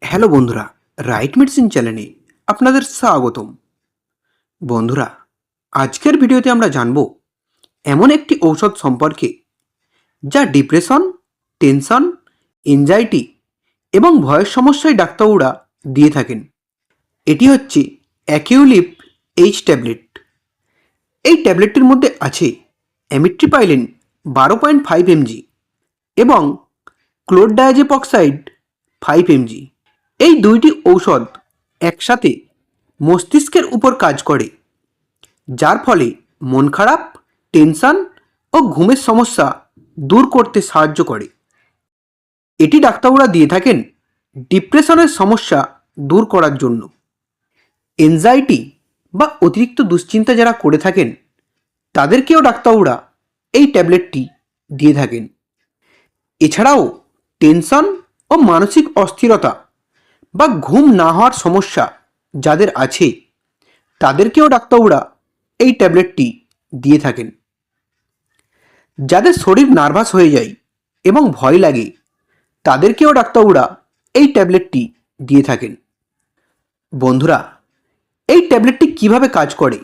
Hello বন্ধুরা, right medicine চ্যানেলে আপনাদের স্বাগতম। বন্ধুরা, আজকের ভিডিওতে আমরা জানব এমন একটি ঔষধ সম্পর্কে যা ডিপ্রেশন, টেনশন, এনজাইটি এবং ভয়ের সমস্যায় ডাক্তারবাবুরা দিয়ে থাকেন। এটি হচ্ছে অ্যাকিউলিপ এইচ ট্যাবলেট। এই ট্যাবলেটটির মধ্যে আছে অ্যামিট্রিপাইলিন 12.5 mg এবং ক্লোরডায়াজেপক্সাইড 5 mg। এই দুইটি ঔষধ একসাথে মস্তিষ্কের উপর কাজ করে, যার ফলে মন খারাপ, টেনশন ও ঘুমের সমস্যা দূর করতে সাহায্য করে। এটি ডাক্তারবাবুরা দিয়ে থাকেন ডিপ্রেশনের সমস্যা দূর করার জন্য। এনজাইটি বা অতিরিক্ত দুশ্চিন্তা যারা করে থাকেন তাদেরকেও ডাক্তারবাবুরা এই ট্যাবলেটটি দিয়ে থাকেন। এছাড়াও টেনশন ও মানসিক অস্থিরতা বা ঘুম না হওয়ার সমস্যা যাদের আছে তাদেরকেও ডাক্তারবাবুরা এই ট্যাবলেটটি দিয়ে থাকেন। যাদের শরীর নার্ভাস হয়ে যায় এবং ভয় লাগে তাদেরকেও ডাক্তারবাবুরা এই ট্যাবলেটটি দিয়ে থাকেন। বন্ধুরা, এই ট্যাবলেটটি কিভাবে কাজ করে?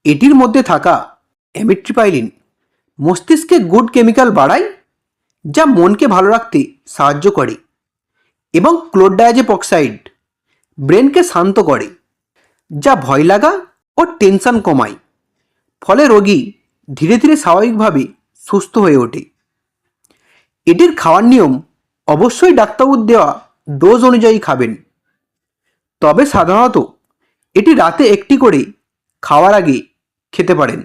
এটির মধ্যে থাকা অ্যামিট্রিপাইলিন মস্তিষ্কে গুড কেমিক্যাল বাড়ায়, যা মনকে ভালো রাখতে সাহায্য করে, এবং ক্লোরডায়াজেপক্সাইড ব্রেনকে শান্ত করে, যা ভয় লাগা ও টেনশন কমায়। ফলে রোগী ধীরে ধীরে স্বাভাবিকভাবে সুস্থ হয়ে ওঠে। এটির খাওয়ার নিয়ম অবশ্যই ডাক্তারবাবুর দেওয়া ডোজ অনুযায়ী খাবেন। তবে সাধারণত এটি রাতে একটি করে খাওয়ার আগে খেতে পারেন।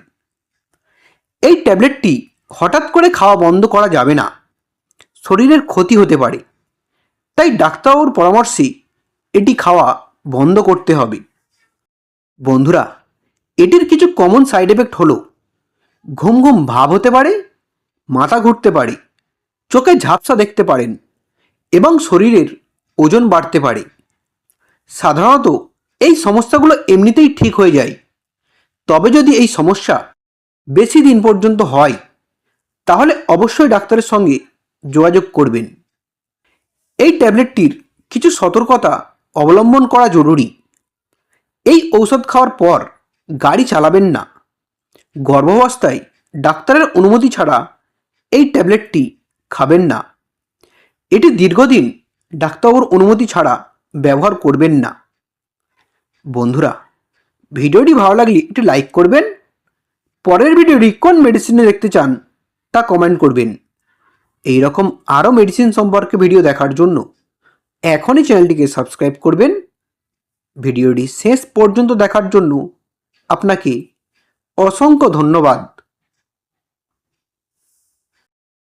এই ট্যাবলেটটি হঠাৎ করে খাওয়া বন্ধ করা যাবে না, শরীরের ক্ষতি হতে পারে। তাই ডাক্তারবাবুর পরামর্শে এটি খাওয়া বন্ধ করতে হবে। বন্ধুরা, এটির কিছু কমন সাইড এফেক্ট হলো ঘুম ঘুম ভাব হতে পারে, মাথা ঘুরতে পারে, চোখে ঝাপসা দেখতে পারেন এবং শরীরের ওজন বাড়তে পারে। সাধারণত এই সমস্যাগুলো এমনিতেই ঠিক হয়ে যায়। তবে যদি এই সমস্যা বেশি দিন পর্যন্ত হয় তাহলে অবশ্যই ডাক্তারের সঙ্গে যোগাযোগ করবেন। এই ট্যাবলেটটির কিছু সতর্কতা অবলম্বন করা জরুরি। এই ঔষধ খাওয়ার পর গাড়ি চালাবেন না। গর্ভাবস্থায় ডাক্তারের অনুমতি ছাড়া এই ট্যাবলেটটি খাবেন না। এটি দীর্ঘদিন ডাক্তারবাবুর অনুমতি ছাড়া ব্যবহার করবেন না। বন্ধুরা, ভিডিওটি ভালো লাগলে একটু লাইক করবেন। পরের ভিডিওটি কোন মেডিসিনে দেখতে চান তা কমেন্ট করবেন। এই রকম আরও মেডিসিন সম্পর্কে ভিডিও দেখার জন্য এখনই চ্যানেলটিকে সাবস্ক্রাইব করবেন। ভিডিওটি শেষ পর্যন্ত দেখার জন্য আপনাকে অসংখ্য ধন্যবাদ।